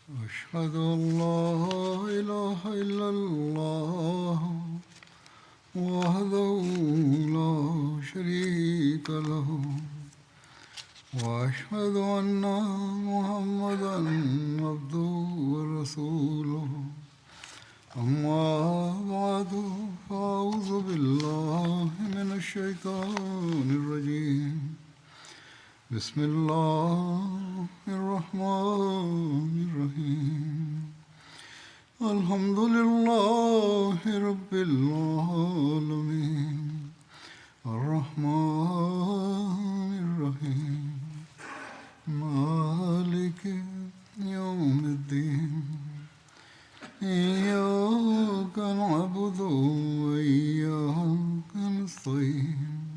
أشهد أن لا إله إلا الله وحده لا شريك له وأشهد أن محمدا عبده ورسوله أما بعد فأعوذ بالله من الشيطان الرجيم بسم الله الرحمن الرحيم الحمد لله رب العالمين الرحمن الرحيم مالك يوم الدين إياك نعبد وإياك نستعين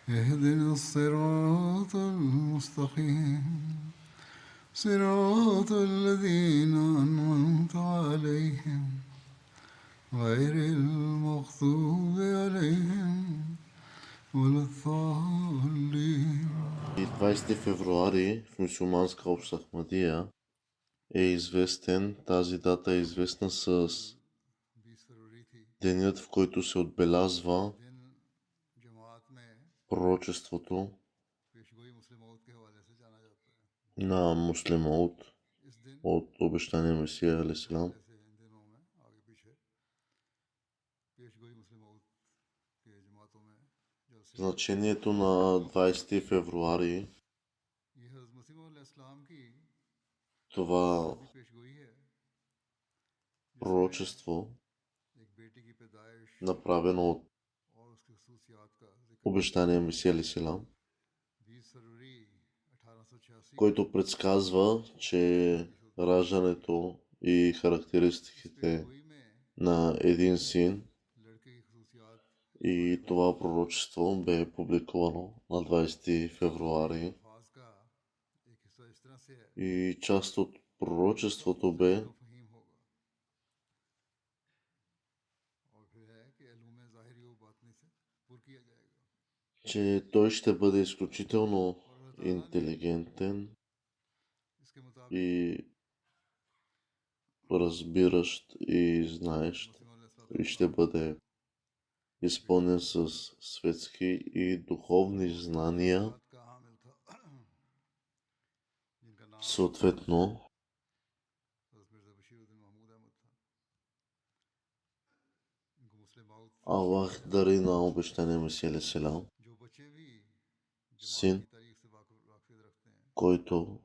اهدنا الصراط المستقيم صراط الذين أنعمت عليهم غير المغضوب عليهم ولا الضالين. 20 февруари в мюсюлманска общност Ахмадия е известен, тази дата е известна с денят, в който се отбелязва пророчеството на Муслим Мауд от обещания Месия алейхиссалам. Значението на 20 февруари, това пророчество, направено от обещания Месия алейхиссалам, който предсказва, че раждането и характеристиките на един син, и това пророчество бе публикувано на 20 февруари. И част от пророчеството бе, че той ще бъде изключително интелигентен и разбиращ и знаещ и ще бъде изпълнен с светски и духовни знания. Съответно, Аллах дари на обещания Месия алейхиссалам син, който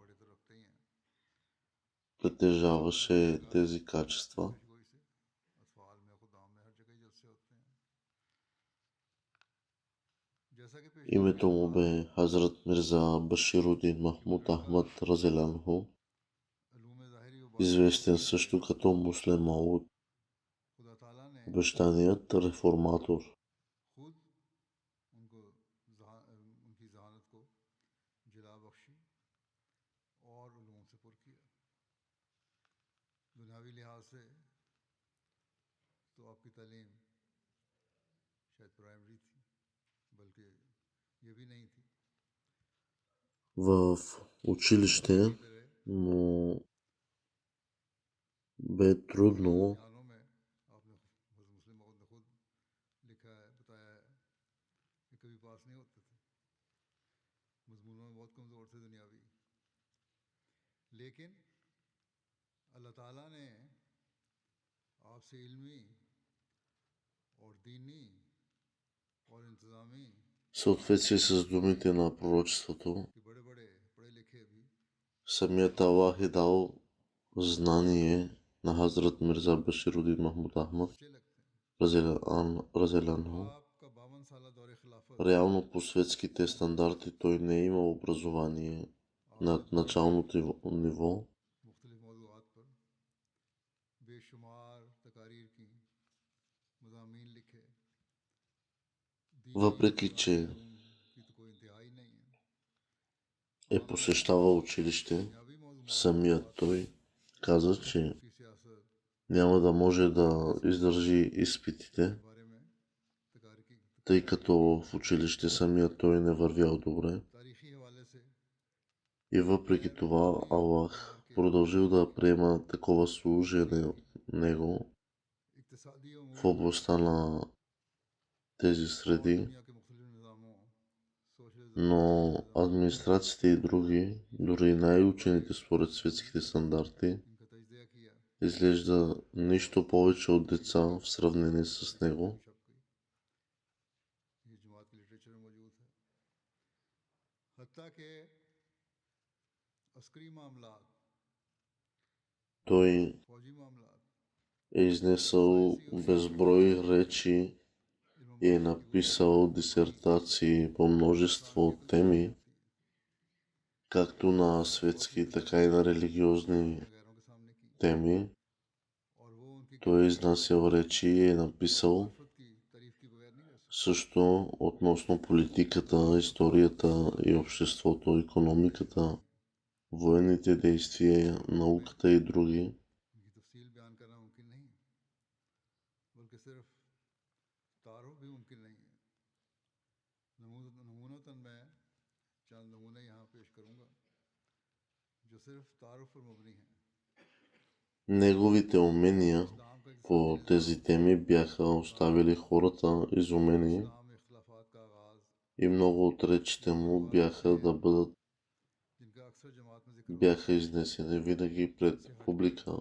притежаваше тези качества. Името му бе Хазрат Мирза Баширудин Махмуд Ахмад разияллаху анху, известен също като Муслим Мауд, обещаният реформатор. В училище му бе трудно в съответствие с думите на пророчеството. Самият Аллах е дал знание на Хазрат Мирза Баширудин Махмуд Ахмад разияллаху анху. Реално по светските стандарти той не е имал образование над началното ниво. Въпреки че е посещавал училище, самият той каза, че няма да може да издържи изпитите, тъй като в училище самият той не вървял добре. И въпреки това Аллах продължил да приема такова служение от него इक्तिसादी в उमूर областта на тези और среди, दुनिया के मुख्तलिफ निज़ामों सोशलिज्म но कम्युनिज्म администрациите и други, дори и най-учените според светските стандарти, इनका तजज़िया किया изглежда нищо повече от деца в сравнение с किताब него. भी छप गई ये जमात के लिटरेचर में मौजूद है हत्ता के अस्करी मामलात Той फौजी मामलात е изнесъл безброй речи इल्म и е माशी की बुनियाद написал дисертации по множество के दौरान теми, होती है както на светски, така и на религиозни अपने गैरों के सामने की теми. और वो उनकी Той е कहने изнасял речи и е написал मार्फत की तारीफ की बगैर नहीं रह सकते също относно политиката, историята и обществото, икономиката, военните действия, науката и други. इनकी तफसील बयान करना मुमकिन नहीं बल्कि सिर्फ तारुफ भी मुमकिन नहीं है नमूनतन मैं चंद नमूने यहाँ पेश करूँगा जो सिर्फ तारुफ पर मबनी हैं Неговите умения इस्लाम का इक़्तिसादी по निज़ाम тези теми бяха оставили хората изумени इस्लाम में इख्तलाफात का आगाज़ и много от речите му бяха да бъдат जिनका अक्सर जमात में जिक्र होता бяха है изнесени винаги пред से हट के публика,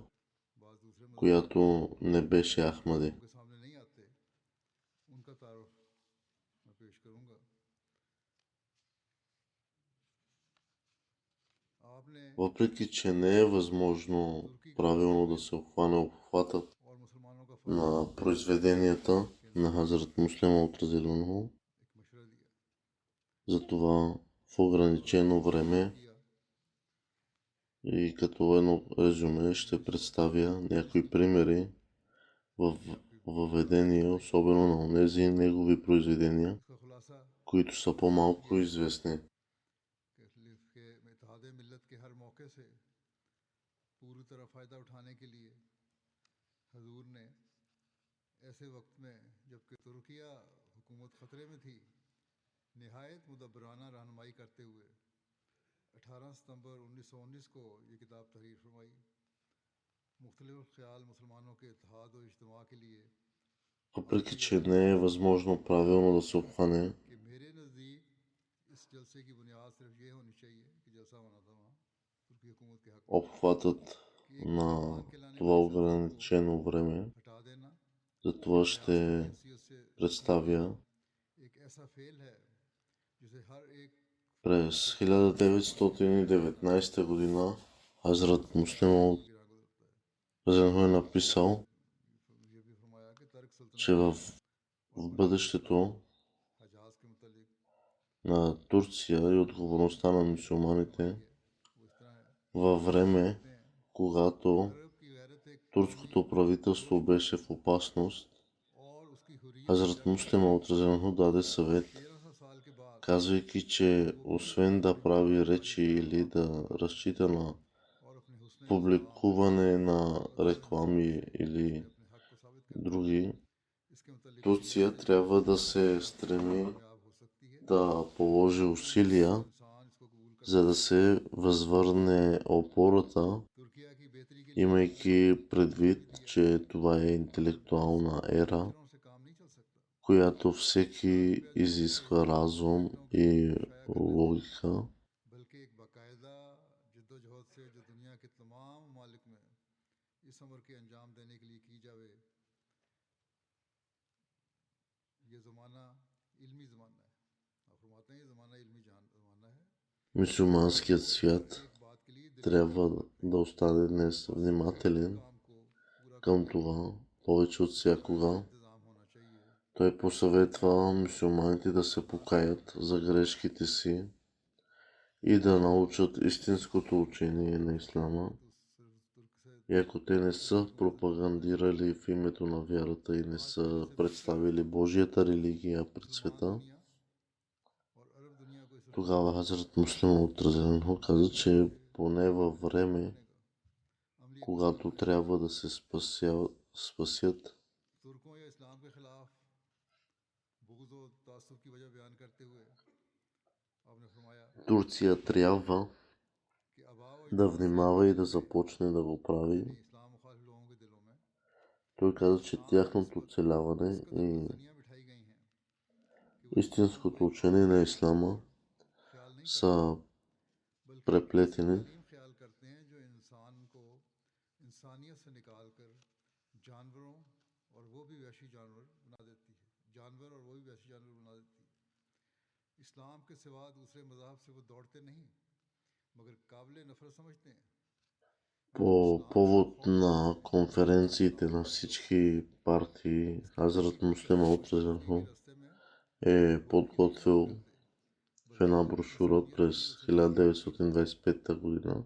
बाज़ दूसरे मज़ाहिब която не беше Ахмади. लोगों के सामने नहीं आते उनका तारुफ मैं पेश करूँगा आपने Въпреки, че не е възможно तुर्की के правилно да मुस्तक़बिल се обхване обхватът और मुसलमानों का फ़र्ज на произведенията के на इंसान Хазрат Муслима от Разиланху, एक मशवरा दिया затова в और ограничено उसने време किया и като едно резюме ще представя някои примери в въведение, особено на онези негови произведения, उसका खुलासा които са по-малко известни. के इत्तेहाद मिल्लत के हर मौके से पूरी तरह फ़ायदा उठाने के लिए हजूर ने ऐसे वक्त में जबकि तुर्किया हुकूमत ख़तरे में थी नहायत मुदब्बराना रहनुमाई करते हुए 18 सितंबर 1919 को ये किताब तहरीर फरमाई मुख्तलिफ ख्याल मुसलमानों के इत्तेहाद और इज्तिमा के लिए Въпреки, че не е възможно правилно да се обхване कि मेरे नज़दीक इस जलसे की बुनियाद सिर्फ ये होनी चाहिए कि जलसा होना था वहाँ तुर्की हुकूमत के हक़ में обхватът कि एक на ईमान के लाने това वाली सल्तनत को ограничено време, हटा देना затова जो रियासत की ще हैसियत से представя एक ऐसा फेल है जिसे हर एक през 1919 година Хазрат Муслим от गिरा गुजरता है Разиланху е написал, ये भी फरमाया कि तर्क че सल्तनत और в बराए бъдещето हजाज के मुतल्लिक на Турция и отговорността на мюсюлманите फरमाई है वो इस तरह है във време, कहते हैं когато अरब की गैरत एक कौमी турското правителство беше в опасност, और उसकी हुर्रियत की Хазрат जंग Муслим от Разиланху даде съвет, 1300 साल के बाद казвайки, че वो अपनी освен да हिजरत прави करने वाली речи или पैगाम да разчита на और अपने हुस्न इस्लाम публикуване на और अदल इंसाफ реклами से или अपने हक को साबित करता है други, इसके मुतल्लिक Турция वसीयत трябва да се стреми कामयाब हो सकती है да положи усилия, जो इंसान इसको कबूल कर за да सकता है се възвърне опората, तुर्किया की बेहतरी के लिए имайки हजूर ने भी предвид, दिया че това е интелектуална ера, टीचरों से काम नहीं चल सकता която चार всеки रुपया जोड़ने से изисква разум टीचरों की и इल्म शाया करने से логика. बल्कि एक बाकायदा जद्दोजहद से जो दुनिया के तमाम ममालिक में इस अमर के अंजाम देने के लिए की जावे ये ज़माना इल्मी ज़माना है आप फरमाते हैं ये ज़माना इल्मी ज़माना है Мюсюлманският हर свят एक बात के लिए दलील трябва पेश करते да हैं остане днес और सबसे अहम внимателен काम को पूरा към करने के това, लिए повече от ऐसा всякога. इंतज़ाम होना चाहिए Той посъветва мюсюлманите да се покаят за грешките си и да научат истинското учение на ислама. तो सिर्फ तुर्क से И ако те не са пропагандирали в името на вярата и не आज पहले са से बेहतर представили Божията религия пред मुसलमान света, दुनिया और अरब दुनिया को इस रसूल тогава की Хазрат Муслим от Разиланху каза, че से поне във време, करने का अमली इक़्तिसाद когато में трябва да се спасят, तुर्कों या इस्लाम के खिलाफ बुग़्ज़ और तासुब की वजह बयान करते हुए आपने फरमाया Турция трябва कि आबा व да внимава и да започне да го прави. यानी इस्लाम मुखालिफ लोगों के दिलों में Той каза, че тяхното оцеляване इस कदर и फतनियाँ बिठाई गई हैं कि वो истинското учение на ислама ख्याल नहीं करते, са बल्कि ऐसी преплетени. तालीम ख्याल करते हैं जो इंसान को इंसानियत से निकाल कर जानवरों और वो भी वैसी जानवर बना देती है, जानवर और वो भी वैसी जानवर बना देती है। इस्लाम के सिवा दूसरे मज़हब से वो दौड़ते नहीं, मगर काबिल नफरत समझते हैं। По повод на конференциите на всички партии, Хазрат Муслим Ауд е подготвил в една брошура през 1925 година,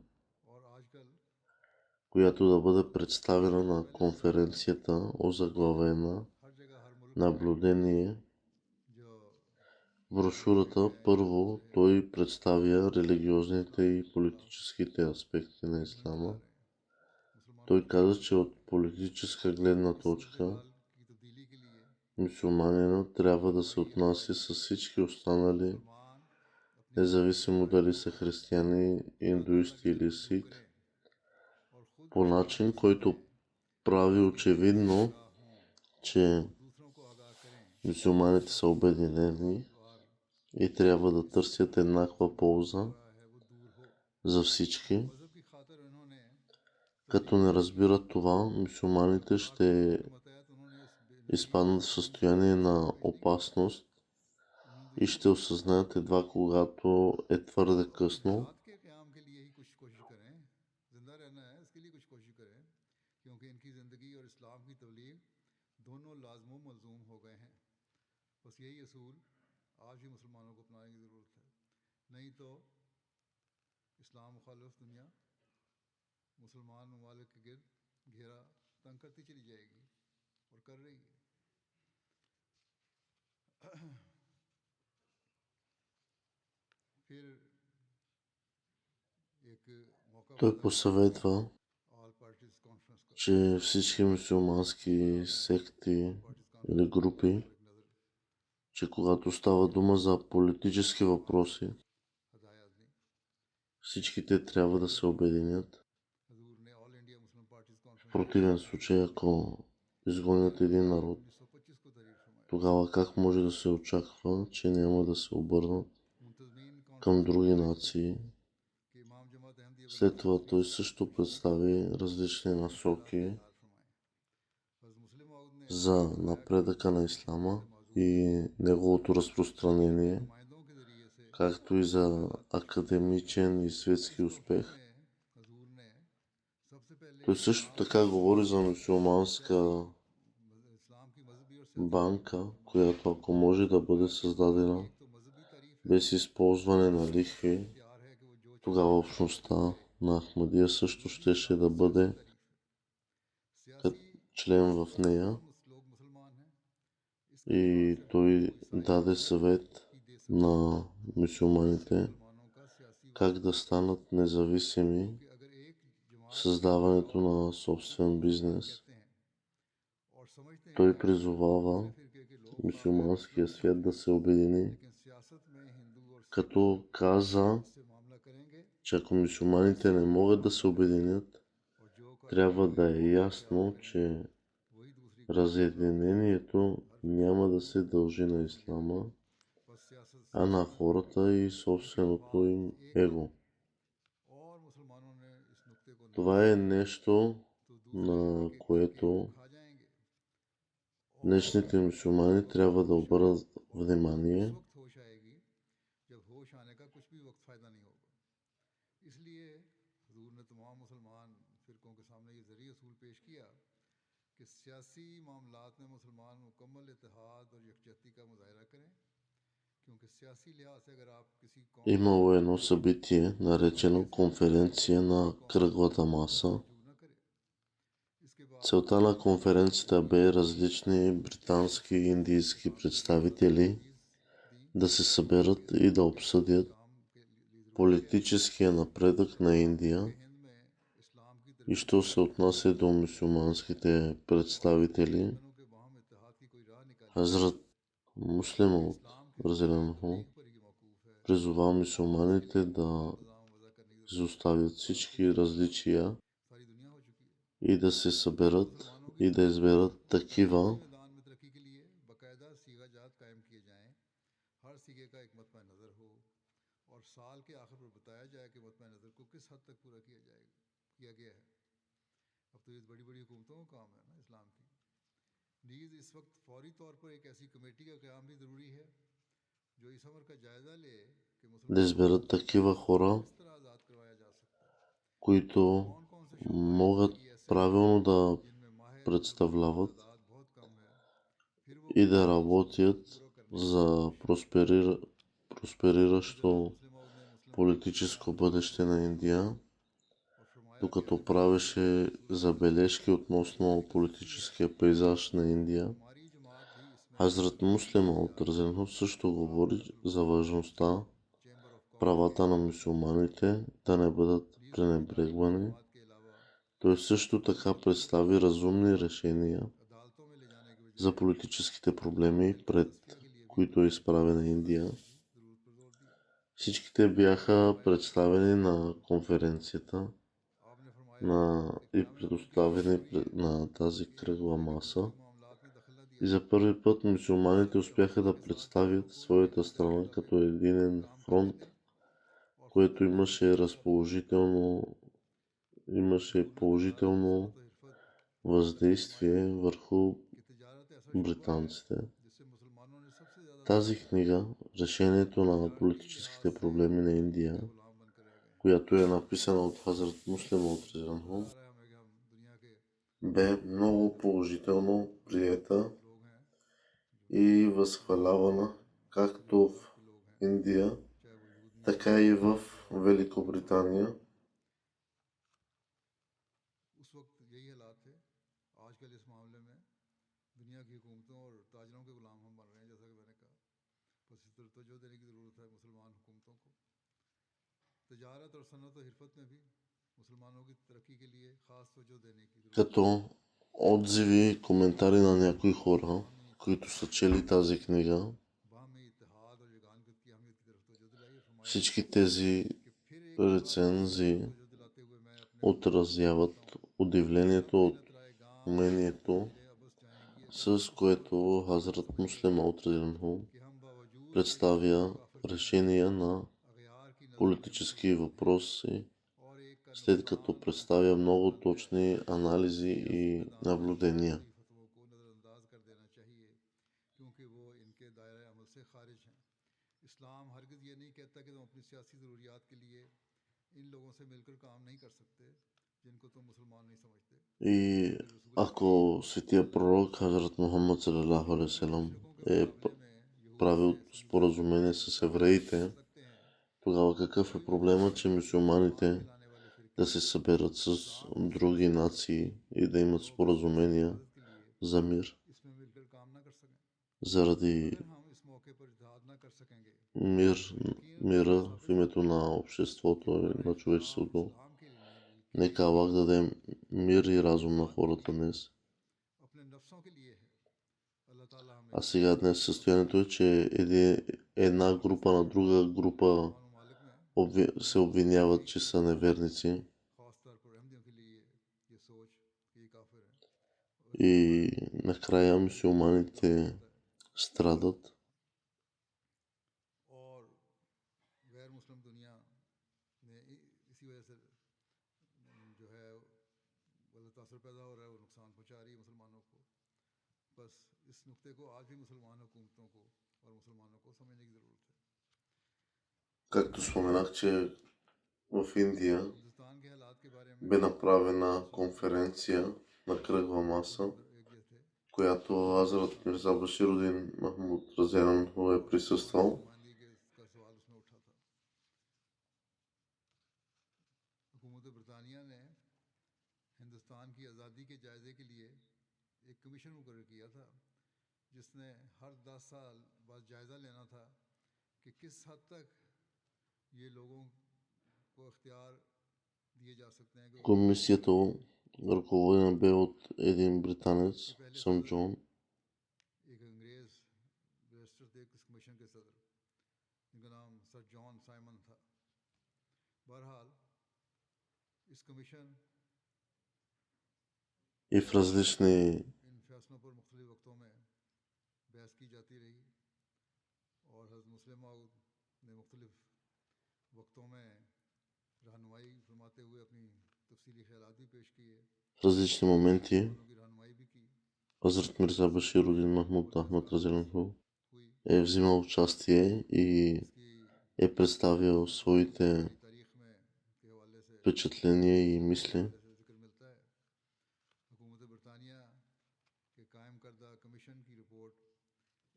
която да бъде представена на конференцията, озаглавена наблюдение. В брошурата първо той представя религиозните и политическите аспекти на ислама. Той каза, че от политическа гледна точка мюсюлманина трябва да се отнася с всички останали, независимо дали са християни, индуисти или сик, по начин, който прави очевидно, че мюсюлманите са обединени и трябва да търсят еднаква полза за всички. Като не разбират това, мюсюлманите ще изпаднат в състояние на опасност и ще осъзнаят едва когато е твърде късно. मुसलमान ममालिक के गिर्द घेरा तंग करती चली जाएगी और कर रही है। फिर एक मौका Той посъветва, че всички мюсюлмански секти или групи, че когато става дума за политически въпроси, всичките трябва да се обединят. В противен случай, ако изгонят един народ, тогава как може да се очаква, че няма да се обърнат към други нации? След това той също представи различни насоки за напредъка на ислама и неговото разпространение, както и за академичен и светски успех. Той също така говори за мюсюлманска банка, която ако може да бъде създадена без използване на лихви, тогава общността на Ахмадия също щеше да бъде член в нея. И той даде съвет на мюсюлманите как да станат независими в създаването на собствен бизнес. Той призовава мюсюлманския свят да се обедини, като каза, че ако мюсюлманите не могат да се обединят, трябва да е ясно, че разединението няма да се дължи на ислама, а на хората и собственото им его. Това е нещо, на което днешните мюсюлмани трябва да обърнат внимание. Имало едно събитие, наречено конференция на кръглата маса. Целта на конференцията бе различни британски и индийски представители да се съберат и да обсъдят политическия напредък на Индия и що се отнася до мюсюлманските представители. Хазрат Муслим Ауд призова мюсюлманите да изоставят всички различия सारी दुनिया हो चुकी है। и да се съберат и да изберат такива, मैदान में तरक्की के लिए बाकायदा सीगा जात कायम किए जाएं, हर सीगे का एक मतबा नज़र हो और साल के आखिर पर बताया जाए कि मतबा नज़र को किस हद तक पूरा किया गया है। अब तो ये बड़ी बड़ी हुकूमतों का काम है ना इस्लाम की। नीज़ इस वक्त फौरी तौर पर एक ऐसी कमेटी का क़याम भी ज़रूरी है जो इस अमर का जायज़ा ले कि да मुसलमानों को изберат такива хора, किस तरह आज़ाद करवाया जा सकता है। които कौन कौन से शोबा हैं могат ज़िंदगी ऐसे правилно да जिनमें माहिर मुतमईन की представляват तादाद बहुत कम है, फिर वो и किन да मुनासिबात को работят पूरा करने की за कोशिश में हैं। हजरत проспериращо मुस्लिम ऊद ने политическо क़याम फरमाया бъдеще на Индия, और फरमाया कि докато अगर मैं अल्लाह के правеше रसूल забележки относно की तरक्की है политическия пейзаж на तो Индия. हमारी जमात भी इसमें Хазрат Муслим शामिल от जाएगी। Разенхов също आप говори за ग्लोबल важността चेंबर ऑफ कॉमर्स के правата на мюсюлманите да не бъдат नीज फरमाया कि пренебрегвани. जमात के अलावा Той също така मुल्क को представи разумни решения अदालतों में ले जाने के за बजाय политическите проблеми, दिल की пред तस्फिया के लिए भी които е изправена मुआवजा Индия. देने की ज़रूरत पर जोर दिया। Всичките бяха फरमाया представени на конференцията आपने फरमाया कि и क़याम अमर के लिए предоставени ज़रूरी है на тази कि एक кръгла दूसरे के маса. दाखिली मामलात में दखल न दिया И जाए। за първи път мюсюлманите सब्र और успяха हौसले да के साथ चीज़ों представят को своята देखने का страна हौसला दें, като единен काम करने фронт, दें और खुदा което न खास्ता имаше हजूर ने तजारत और положително सनत और हिरफत तस्लीम फरमाई въздействие върху कि तजारत ऐसा शोबा है британците. जिससे मुसलमानों ने सबसे ज़्यादा Тази ताल्लुक रखा книга, है решението और на तजारती लिहाज политическите से проблеми на उनके Индия, ग़ुलाम बनकर रह गए हैं। която е написана от Хазрат Муслим от मज़ा Ризанхум, आ रहा है हमें कि हम दुनिया के бе много положително приета लोग हैं जो и दुनिया के възхвалявана मुख्तलिफ както в मज़हब के लोग हैं, Индия, चाहे वो वजूद में हैं така и в या वफात पा Великобритания. चुके हैं। उस वक्त यही हालात थे। आजकल इस मामले में दुनिया की हुकूमतों और ताजरों के गुलाम हम बन रहे हैं, जैसा कि मैंने कहा। बस इस तरह तवज्जो देने की ज़रूरत है मुसलमान हुकूमतों को। तजारत और सनत और हिरफत में भी मुसलमानों की तरक्की के लिए ख़ास तवज्जो देने की ज़रूरत है। Като отзиви и коментари на някои хора, बाहमी които इत्तेफाक са чели тази книга, बाहमी इत्तेहाद और यगानगत की अहमियत की तरफ तवज्जो दिलाई और फरमाया всички тези कि फिर एक दफ़ा इस बात рецензии पर तवज्जो दिलाते हुए मैं अपने हुजूर अर्ज़ отразяват फरमाता हूँ कि सब удивлението от मेहनत राय गाम умението, ज़ेरे अबस जाएंगी अगर с इस अमर को което सच्चाई से Хазрат समझ Муслим लें от Ризанхум कि हम बावजूद एक कफर व представя काफिर के решения на अगयार की नज़र में политически मुसलमान हैं въпроси, और एक का след като नुकसान और दूसरे представя का много नुकसान है, точни анализи सियासी и मैदान में наблюдения. इख्तलाफी फतवों को नज़रअंदाज कर देना चाहिए क्योंकि वो इनके दायरे अमल से खारिज हैं। इस्लाम हरगिज़ ये नहीं कहता कि तुम अपनी सियासी ज़रूरियात के लिए इन लोगों से मिलकर काम नहीं कर सकते जिनको तुम मुसलमान नहीं समझते। И बल्कि रसूल करीम ако светия пророк Хазрат Мухаммад салалаху алейхи अपने वसल्ам मुशरिकों के е मुकाबले में यहूद से правил समझौता споразумение करके с ताल्लुक़ कर евреите, सकते हैं тогава какъв तो е भी मुसलमान проблемът, че तमाम мюсюлманите फैलाने वाले да फ़िरके се съберат с इस्लाम की други सियासी तरक्की нации и да имат फ़रोग़ और सियासी споразумения हिफाज़त के लिए за мир, इसमें मिलकर काम ना कर सकें। заради अगर हम इस मौके पर इत्तेहाद ना कर सकेंगे мир, तो यकीनन इस बात мира в साबित името होगी на कि обществото и हमारा на इख्तिलाफ човечеството. इस्लाम के लिए नहीं बल्कि Нека Аллах даде мир и разум на मफाद के хората लिए днес. अपने नफ्सों के लिए है। अल्लाह ताला हमें А इस сега मौके днес की तौफीक състоянието अता е, че फरमाए। една група на друга група मुसलमान ममालिक में се यहूद और обвиняват, मसीही че की са неверници ख़ास तौर पर अहमदियों के लिए ये सोच कि ये काफिर है और и इसका हमारे लिए накрая बहुत लानत мюсюлманите होता है। страдат. और गैर मुस्लिम दुनिया ने इसी वजह से जो है गलत असर पैदा हो रहा है, वो नुकसान पहुंचा रही है मुसलमानों को। बस इस नुक्ते को आज भी मुसलमान हुकूमतों को और मुसलमानों को समझने की ज़रूरत है। Както споменах, че в Индия हिंदुस्तान के हालात के बारे में бе направена मुसलमानों конференция на кръгла उसके маса, अंदर एक ये थे която Азрат Мирза Баширудин Махмуд Разянху е हमारी присъствал. नुमाइंदगी का सवाल उसमें उठा था। हुकूमत बरतानिया ने हिंदुस्तान की आज़ादी के जायज़े के लिए एक कमीशन मुकर्रर किया था जिसने हर 10 साल बाद जायज़ा लेना था कि किस हद तक ये लोगों को इख्तियार दिए जा सकते हैं कि वो अपनी मर्ज़ी से Комисията, ръководена бе от един британец, इसके पहले Сън सदर Джон, एक अंग्रेज़ बैरिस्टर थे इस कमीशन के सदर जिनका नाम सर जॉन साइमन था। बहरहाल कमीशन и в различни इन फैसलों पर मुख्तलिफ वक्तों में बहस की जाती रही और हज़रत मुस्लिम मऊद ने मुख्तलिफ वक्तों में रहनुमाई फरमाते हुए अपनी तफसीली ख्यालात भी पेश किए, различни моменти मुसलमानों की रहनुमाई भी की Hazrat Mirza Bashiruddin Mahmud और Ahmad जिस Разиланху हुई е взимал участие и इसकी е представил своите की तारीख में के हवाले से впечатления и के мисли हवाले से जिक्र मिलता है। हुकूमत बरतानिया के कायम करदा कमीशन की रिपोर्ट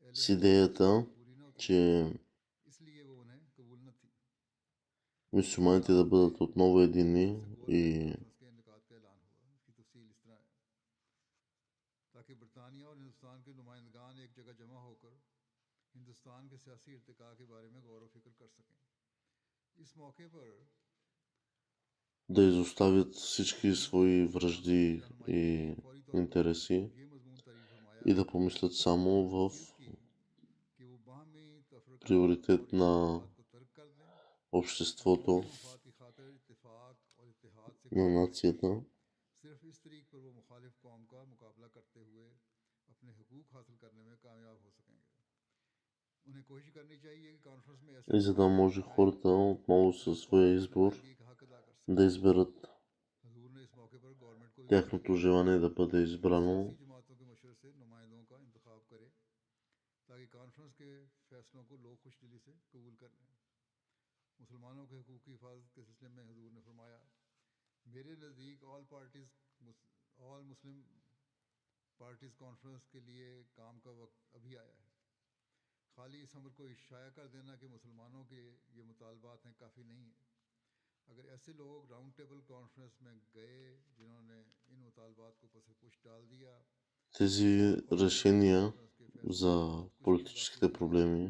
अहले с हदीस की идеята, तस्दीक पूरी न उतरी, че इसलिए वो उन्हें कबूल न थी। мюсюлманите да бъдат отново единни इससे गोल मेज и कॉन्फ्रेंस के इनेकाद का ऐलान हुआ। इसकी तफसील इस तरह है, ताकि बरतानिया और हिंदुस्तान के नुमाइंदगान एक जगह जमा होकर हिंदुस्तान के सियासी इर्तिका के बारे में गौर व फिक्र कर सकें। इस मौके पर да изоставят всички свои मुसलमानों की вражди रहनुमाई के लिए и फौरी तौर पर интереси ये मजमून तारीफ फरमाया и да помислят само और в तस्दीक की कि वो बाहमी तफरका और приоритет на इख्तिलाफात को तर्क कर दें और обществото, कौमी मफाद की खातिर इत्तेफाक और इत्तेहाद से на काम लें। нацията. सिर्फ इस तरीक पर वो मुखालिफ कौम का मुकाबला करते हुए अपने हकूक हासिल करने में कामयाब हो सकेंगे। उन्हें कोशिश करनी चाहिए कि कॉन्फ्रेंस में ऐसे И लोग за да शामिल може किए जाएं хората отново जो със कौम своя की избор नुमाइंदगी का हक अदा कर да सकें। изберат हजूर ने इस मौके पर गवर्नमेंट को भी मशवरा тяхното दिया желание да бъде कि वो избрано. सियासी जमातों के मशवरे से नुमाइंदों का इंतखाब करे ताकि कॉन्फ्रेंस के फैसलों को लोग खुश दिली से कबूल कर लें। मुसलमानों के हकूक़ की हिफाजत के सिलसिले में हजूर ने फरमाया, मेरे नज़दीक ऑल मुस्लिम पार्टीज़ कॉन्फ्रेंस के लिए काम का वक्त अभी आया है। खाली इस अमर को इशाया कर देना कि मुसलमानों के ये मुतालबात हैं काफ़ी नहीं है। अगर ऐसे लोग राउंड टेबल कॉन्फ्रेंस में गए जिन्होंने इन मुतालबात को पस पुश डाल दिया Тези और पार्टियों को решения कॉन्फ्रेंस के फैसलों за से बहुत कुछ नहीं बाकी политическите रह गया, проблеми,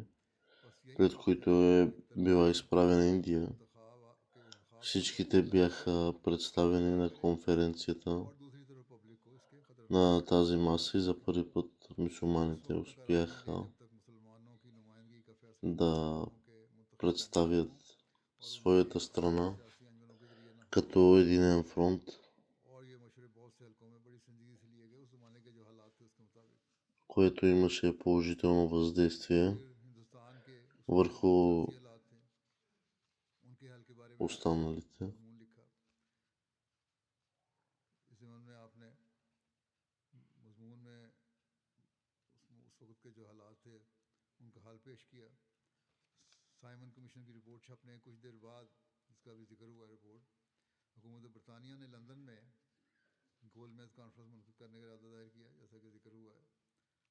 बस यही пред बाकी които रह गया е कि била तरक्की изправена Индия, के इंतखाब का वक्त всичките ऐलान करे бяха और представени तय на करे конференцията और दूसरी तरफ पब्लिक को इसके खतरनाक на тази नतीजे маса и बता за सके। първи път वो उस мюсюлманите वक्त तक आराम होंगे успяха जब तक मुसलमानों की नुमाइंदगी का फैसला да मुसलमानों के मुंतखब представят नुमाइंदों और उनके своята страна सियासी अंजनों के जरिए न हो। като единен фронт, और ये मशवरे बहुत से हलकों में बड़ी संजीदगी से लिए गए उस जमाने के जो हालात थे उसके मुताबिक। което имаше положително въздействие फिर हिंदुस्तान के उस वक्त के върху जो सियासी हालात थे उनके हल के बारे में आपने останалите. मजमून लिखा। इस ज़मीन में आपने मजमून में उस वक्त के जो हालात थे उनका हाल पेश किया। साइमन कमीशन की रिपोर्ट छपने कुछ देर बाद, जिसका भी जिक्र हुआ रिपोर्ट, हुकूमत बरतानिया ने लंदन में गोल मेज कॉन्फ्रेंस मुनक़िद करने का इरादा जाहिर किया, जैसा कि जिक्र हुआ है,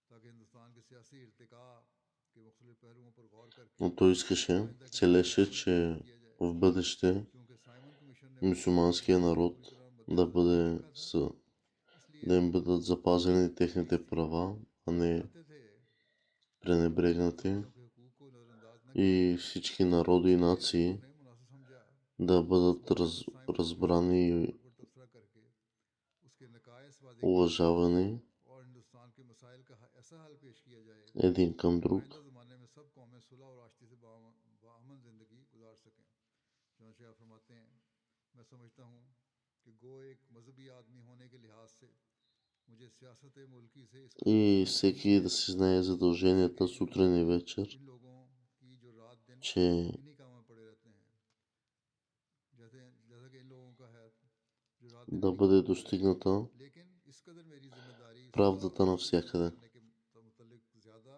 ताकि हिंदुस्तान के सियासी इर्तिका के मुख्तलिफ पहलुओं पर गौर करके Но той искаше, आइंदा की целеше, सियासत पर अमल че किया जाए। в бъдеще क्योंकि साइमन कमीशन ने मुसलमानों के мюсюлманския हकूक़ को народ पूरी तरह да मद्देनज़र नहीं бъде रखा था, с, इसलिए да им бъдат запазени तजवीज़ техните की права, а और वो не चाहते थे कि пренебрегнати मुसलमानों के हकूक़ को नज़रअंदाज न किया и जाए। всички народи и इसलिए нации उन्होंने मुनासिब समझा да कि इस бъдат मौके पर साइमन कमीशन की разбрани и रिपोर्ट पर तबसरा करके उसके नकाइस वादे किए जाए уважавани और हिंदुस्तान के मसाइल का ऐसा हल पेश किया जाए един към कि друг. आइंदा ज़माने में सब कौमें सुलह और आश्ती से बाअमन ज़िंदगी गुजार सकें। चुनांचे आप फरमाते हैं, मैं समझता हूँ कि गो एक मजहबी आदमी होने के लिहाज से मुझे सियासत मुल्की से इस कदर И वाकिफ़ होना всеки да चाहिए си знае जैसे задълженията कि сутрин и вечер, इन लोगों की जो रात दिन че इन्हीं कामों में पड़े रहते हैं, जैसा कि इन लोगों का है जो रात दिन да इन्हीं бъде कामों में पड़े रहते हैं। достигната लेकिन इस कदर मेरी जिम्मेदारी सुलह और правдата आश्ती से अमल навсякъде. करने के मुतल्लिक ज़्यादा,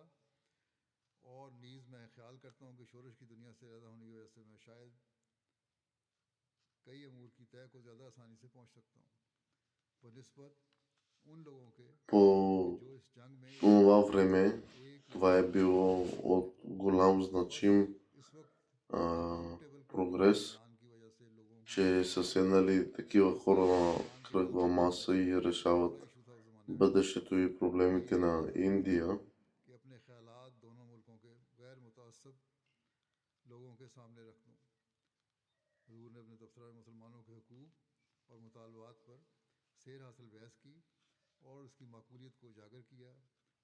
और नीज़ मैं ख्याल करता हूँ कि शोरश की दुनिया से ज़्यादा होने की वजह से मैं शायद कई अमूर की तय को ज़्यादा आसानी से पहुँच सकता हूँ बनिस्बत उन लोगों के कि По जो इस जंग में това време एक това е लश्कर की било क़यादत कर от रहे हैं। голям बस значим इस वक्त а, के राउंड टेबल कॉन्फ्रेंस के прогрес, ऐलान की वजह से लोगों की че са седнали такива хора सियासी на निज़ाम की кръгла तब्दीली का маса и बहुत решават बड़ा इशू था उस ज़माने में। бъдещето и और проблемите ये на ज़रूरत थी Индия. कि अपने ख्यालात दोनों मुल्कों के गैर मुतअस्सब लोगों के सामने रख दूँ। हजूर ने अपने तबसरा में मुसलमानों के हकूक़ और मुतालबात पर सैर हासिल बहस की और उसकी माकूलियत को उजागर किया।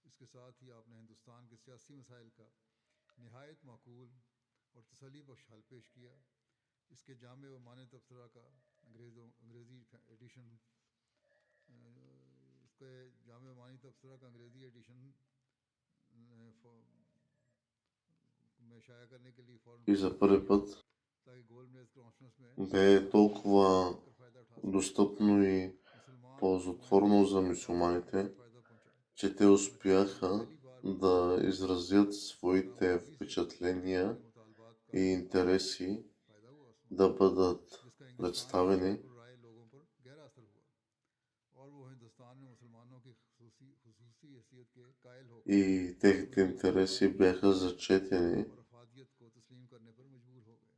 इसके साथ ही आपने हिंदुस्तान के सियासी मसाइल का नहायत माकूल और तसल्ली बख्श हल पेश किया। इसके जामे व माने तबसरा का अंग्रेज़ी एडिशन इसके जामे मानी तबसरा का अंग्रेज़ी एडिशन में शाया करने के लिए फ़ौरन И за първи път ताकि गोल्ड मेज कॉन्फ्रेंस में бе толкова कर फ़ायदा उठा सके достъпно и मुसलमान ползотворно за мюсюлманите, फ़ायदा पहुंचा че те успяха да изразят своите впечатления के मुतालबात का и интереси फ़ायदा हुआ उसमें да бъдат जिसका हिंदुस्तान की представени मशहूर राय लोगों पर गहरा असर हुआ और वो हिंदुस्तान में मुसलमानों की खुसूसी हैसियत के कायल होकर и техните интереси бяха зачетени. और अफादियत को तस्लीम करने पर मजबूर हो गए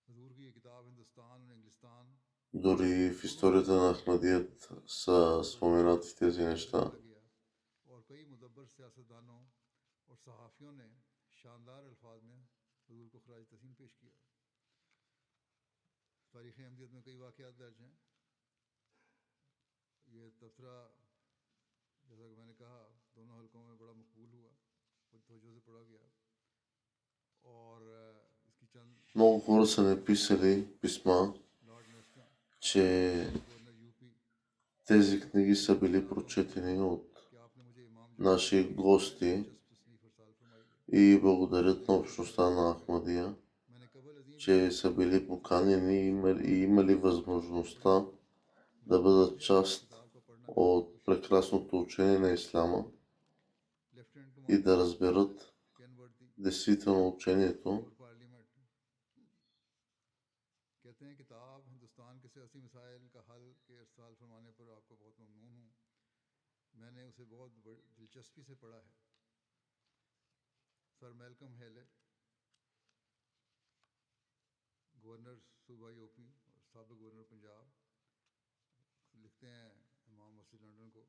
हजूर की ये किताब हिंदुस्तान और इंग्लिस्तान Дори в историята на Ахмадият са споменати тези неща. लिखा गया और कई मुदब्बर सियासतदानों और सहाफ़ियों ने शानदार अल्फाज में हजूर को खराज तहसीन पेश किया तारीख़ अहमदियत में कई वाक़यात दर्ज हैं ये तबसरा जैसा कि मैंने कहा दोनों हलकों में बड़ा मकबूल हुआ बड़ी तवज्जो से पढ़ा गया और इसकी चंद Много хора са написали писма, लॉर्ड नेस्टन че गवर्नर यूपी тези книги са били прочетени от कि आपने मुझे इमाम наши гости दिलचस्प तसनीफ़ अरसाल फरमाई है и благодарят на общността на Ахмадия, मैंने कबल अजीम че са били поканени и имали възможността да бъдат част किताब को पढ़ना от прекрасното учение на Ислама लेफ्टिनेंट и कमांडर да разберат केनवर्दी действително учението. और पार्लियामेंट कहते हैं किताब हिंदुस्तान के सियासी मसाइल का हल के अरसाल फरमाने पर आपको बहुत ममनून हूँ मैंने उसे बहुत दिलचस्पी से पढ़ा है सर मेलकम हेले गवर्नर सूबा यूपी और साबिक गवर्नर पंजाब लिखते हैं इमाम मस्जिद लंदन को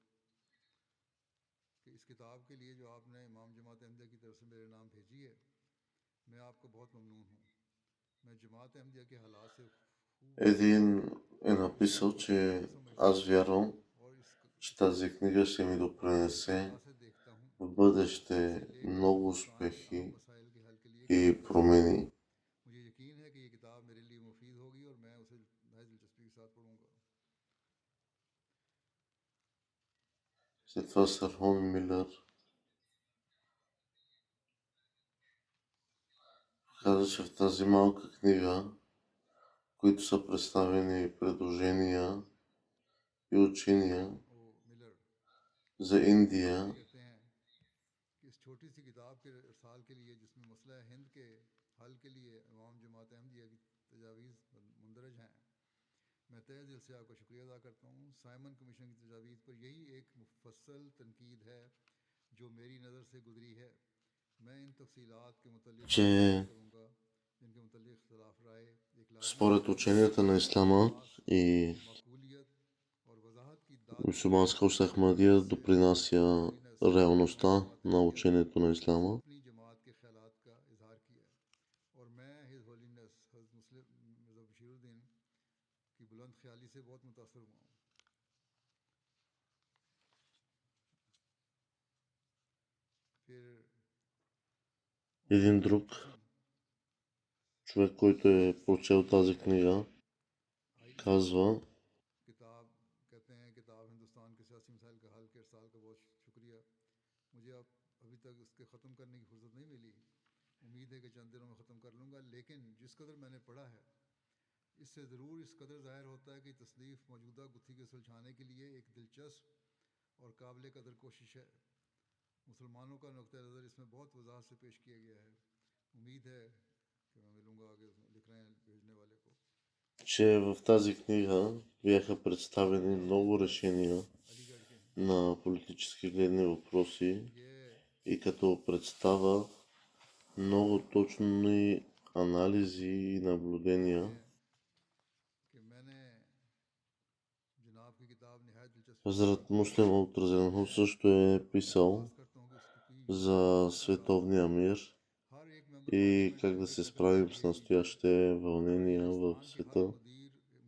कि इस किताब के लिए जो आपने इमाम जमात अहमदिया की तरफ से मेरे नाम भेजी है मैं आपको बहुत ममनून हूँ मैं जमात अहमदिया के हालात से Един е написал, че аз вярвам, और इस че тази книга ще ми допринесе से देखता हूँ в бъдеще लेकर много हिंदुस्तान के अहम успехи मसाइल के हल के लिए и промени. मुझे यकीन है कि ये किताब मेरे लिए मुफीद होगी और मैं उसे नई दिलचस्पी के साथ पढ़ूंगा След това сър Хон Милър каза, че в тази малка книга, в които са представени предложения и учения ओ मिलर за Индия, कहते हैं कि इस छोटी सी किताब के इरसाल के लिए जिसमें मसला हिंद के हल के लिए इमाम जमात अहमदिया की तजावीज़ मुंदरज हैं मैं तहे दिल से आपका शुक्रिया अदा करता हूँ साइमन कमीशन की तजावीज़ पर यही एक मुफस्सल तनकीद है जो मेरी नज़र से गुजरी है मैं इन तफसीलात के मुतल्लिक़ че करूँगा जिनके मुतल्लिक़ इख्तिलाफ राय एक според ученията на Ислама и माकूलियत और वजाहत की мюсюлманска общност Ахмадия допринася реалността на учението на Ислама. अपनी जमात के ख्यालात का इजहार किया और मैं हिज होलीनेस हज़रत मुस्लिम मिर्ज़ा बशीरुद्दीन की बुलंद ख्याली से बहुत मुतासर हुआ हूँ फिर Един друг човек, който е прочел тази книга, казва, किताब कहते हैं किताब हिंदुस्तान के सियासी मसाइल का हल के इरसाल का बहुत शुक्रिया मुझे अब अभी तक इसके ख़त्म करने की फुर्सत नहीं मिली उम्मीद है कि चंद दिनों में ख़त्म कर लूँगा लेकिन जिस कदर मैंने पढ़ा है इससे ज़रूर इस कदर ज़ाहिर होता है कि तसनीफ़ मौजूदा गुत्थी के सुलझाने के लिए एक दिलचस्प और काबिल कदर कोशिश है मुसलमानों का नुक्ता नज़र इसमें बहुत वजाहत से पेश किया गया है उम्मीद है कि मैं मिलूँगा आगे लिख रहे हैं भेजने वाले को че в тази книга бяха представени много решения अलीगढ़ के हैं на политически гледни въпроси ये и като представа много точни анализи и наблюдения. कि मैंने जनाब की किताब निहायत दिलचस्पी Хазрат Муслим от Разенху също е писал आस करता हूँ कि उसकी за световния мир हर एक मेंबर и पार्लियामेंट как को да ये се तजवीज़ справим दी с गई настоящите вълнения в हिंदुस्तान के हर света.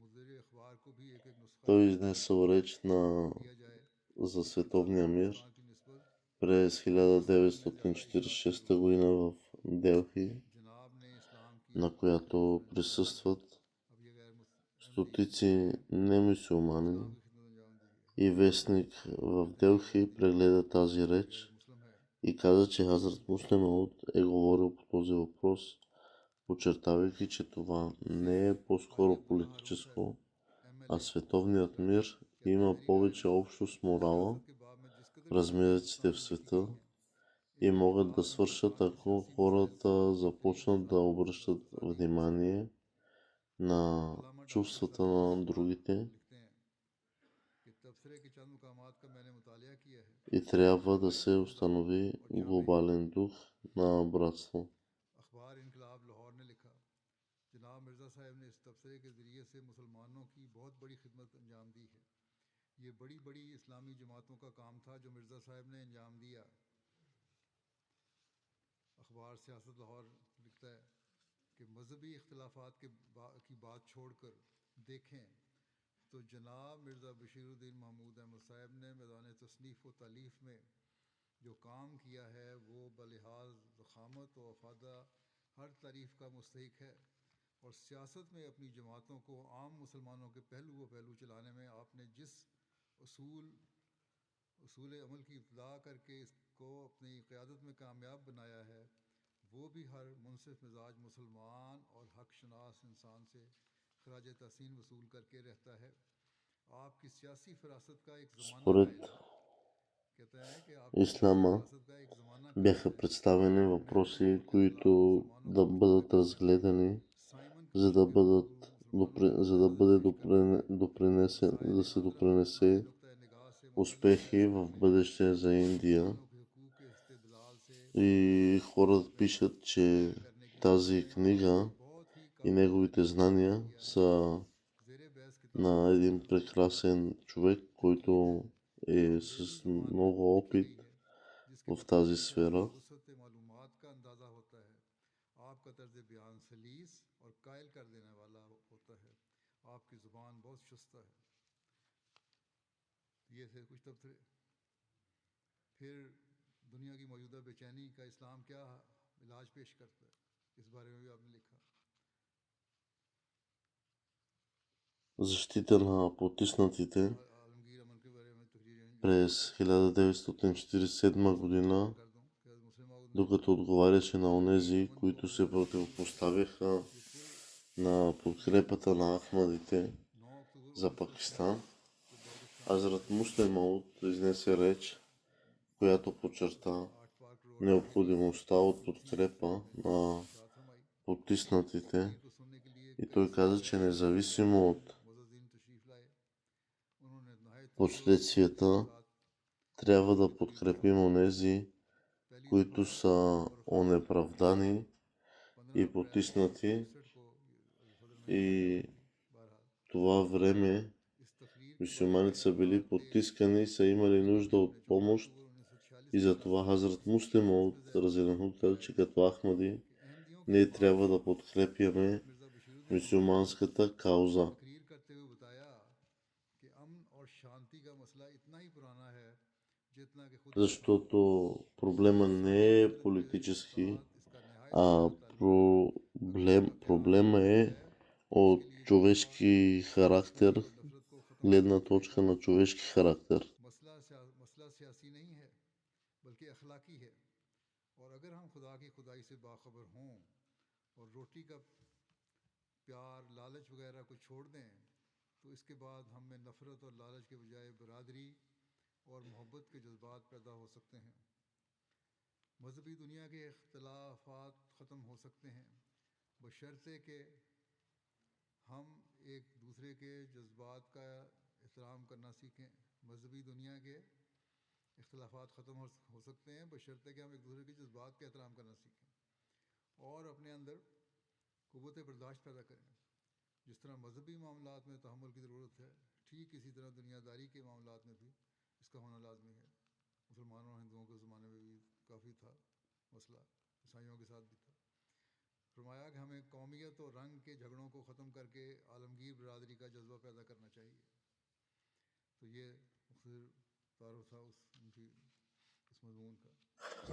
मुदीर अखबार को भी एक नुस्खा Той изнесъл реч दिया जाए за ताकि световния мир हिंदुस्तान की निस्बत през इससे अपने ज़्यादा 1946 година в Делхи, जनाब ने इस्लाम की на която присъстват अब ये गैर стотици немюсюлмани इस्लाम की खिदमत अंजाम दी है। и вестник в Делхи прегледа тази реч मुस्लिम है и каза, че Хазрат Муслим Ауд е говорил по този въпрос, подчертавайки, че това не е по-скоро политическо, а световният мир има повече общо с морала, размериците в света и могат да свършат, ако хората започнат да обръщат внимание на чувствата на другите и трябва да се установи глобален дух на братство. अखबार इनकलाब लाहौर ने लिखा, जनाब मिर्ज़ा साहब ने इस तबसरे के ज़रिए से मुसलमानों की बहुत बड़ी खिदमत अंजाम दी है। ये बड़ी बड़ी इस्लामी जमातों का काम था जो मिर्ज़ा साहब ने अंजाम दिया। अखबार सियासत लाहौर लिखता है कि मजहबी इख्तलाफात की बात छोड़कर देखें तो जनाब मिर्ज़ा बशीरुद्दीन महमूद अहमद साहब ने मैदान तसनीफ़ व तालीफ़ में जो काम किया है वो बलिहाज ज़खामत व वफादा हर तारीफ़ का मुस्तहिक है। और सियासत में अपनी जमातों को आम मुसलमानों के पहलू चलाने में आपने जिस उसूल अमल की इब्तिदा करके इसको अपनी क़यादत में कामयाब बनाया है, वो भी हर मुनसिफ मिजाज मुसलमान और हक शनास इंसान से खराज तहसीन वसूल करके रहता है। आपकी सियासी फ़रासत का एक ज़माना Според है, कहता है कि आपकी सियासी ислама फ़रासत का एक ज़माना бяха представени въпроси, които да бъдат разгледани, साइमन за कमीशन да के रूबरू бъдат मुसलमानों за да бъде да се допринесе успехи в бъдеще за Индия. И хората пишат, че тази книга и неговите знания са на един прекрасен човек, който е с много опит в тази сфера. आपका तर्ज बयान सलीस और कायल कर देने वाला होता है, आपकी ज़ुबान बहुत शुस्ता है। ये थे कुछ तबसरे। फिर दुनिया की मौजूदा बेचैनी का इस्लाम क्या इलाज पेश करता है, इस बारे में भी आपने लिखा। Защита на потиснатите. आलमगीर अमल के बारे में तकरीर През 1947 година, докато отговаряше на онези, които се противопоставяха на подкрепата на Ахмадите за Пакистан, Хазрат Муслим Мауд изнесе реч, която подчерта необходимостта от подкрепа на потиснатите и той каза, че независимо от последствията трябва да подкрепим онези, които са онеправдани и потиснати, и това време мюсюлманите са били потискани и са имали нужда от помощ, и затова Хазрат Муслим Мауд разделено каза, че като Ахмади ние трябва да подкрепяме мюсюлманската кауза. Защото проблема не е политически, а проблема е от човешки характер, гледна точка на човешки характер. मसला सियासी नहीं है बल्कि अखलाकी है। और अगर हम खुदा की खुदाई से बाखबर हों और रोटी का प्यार लालच वगैरह को छोड़ दें तो इसके बाद हम में नफ़रत और लालच के बजाय बरादरी और मोहब्बत के जज्बात पैदा हो सकते हैं। मजहबी दुनिया के इख्तलाफात ख़त्म हो सकते हैं बशर्ते कि हम एक दूसरे के जज्बात का एहतराम करना सीखें। मजहबी दुनिया के इख्तलाफात ख़त्म हो सकते हैं बशर्ते कि हम एक दूसरे के जज्बात का एहतराम करना सीखें और अपने अंदर क़ुव्वत बर्दाश्त पैदा करें। जिस तरह मजहबी मामलात में तहम्मुल की ज़रूरत है, ठीक इसी तरह दुनियादारी के मामलात में भी इसका होना लाजमी है। मुसलमानों और हिंदुओं के ज़माने में भी काफ़ी था मसला, ईसाइयों के साथ भी था। फरमाया कि हमें कौमियत और रंग के झगड़ों को ख़त्म करके आलमगीर बरादरी का जज्बा पैदा करना चाहिए। तो ये तारुफ था उस मज़मून का।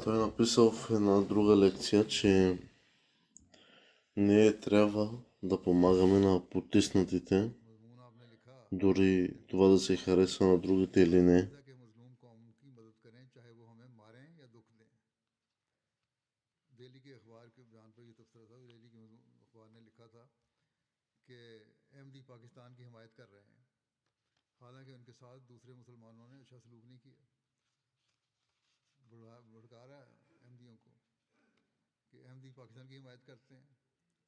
Той е написал в една друга лекция, че ние трябва да помагаме на потиснатите, дори това да се хареса на другите или не. है कि मजलूम कौम की मदद करें चाहे वो हमें मारें या दुख दें। दिल्ली के अखबार के बयान पर यह तबसरा था, दिल्ली के अखबार ने लिखा था कि अहमदी पाकिस्तान की हिमायत कर रहे हैं, हालांकि उनके साथ दूसरे मुसलमानों ने अच्छा सलूक नहीं किया। भड़का रहा है अहमदियों को कि अहमदी पाकिस्तान की हिमायत करते हैं,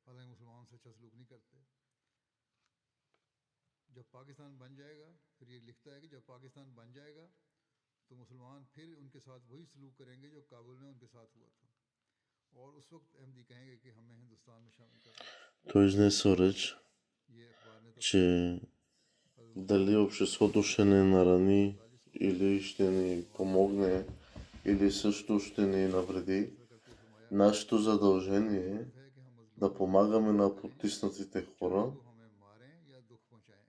हालांकि मुसलमानों से अच्छा सलूक नहीं करते। जब पाकिस्तान बन जाएगा, फिर ये लिखता है कि जब पाकिस्तान बन जाएगा तो मुसलमान फिर उनके साथ वही सलूक करेंगे जो काबुल में उनके साथ हुआ था, और उस वक्त अहमदी कहेंगे कि हमें हिंदुस्तान में शामिल कर लो। Той изнесе реч, ये अखबार ने че дали обществото ще ни нарани или ще ни помогне или също ще ни навреди. Нашето задължение е да помагаме на потиснатите хора वो हमें मारें या दुख पहुंचाएं।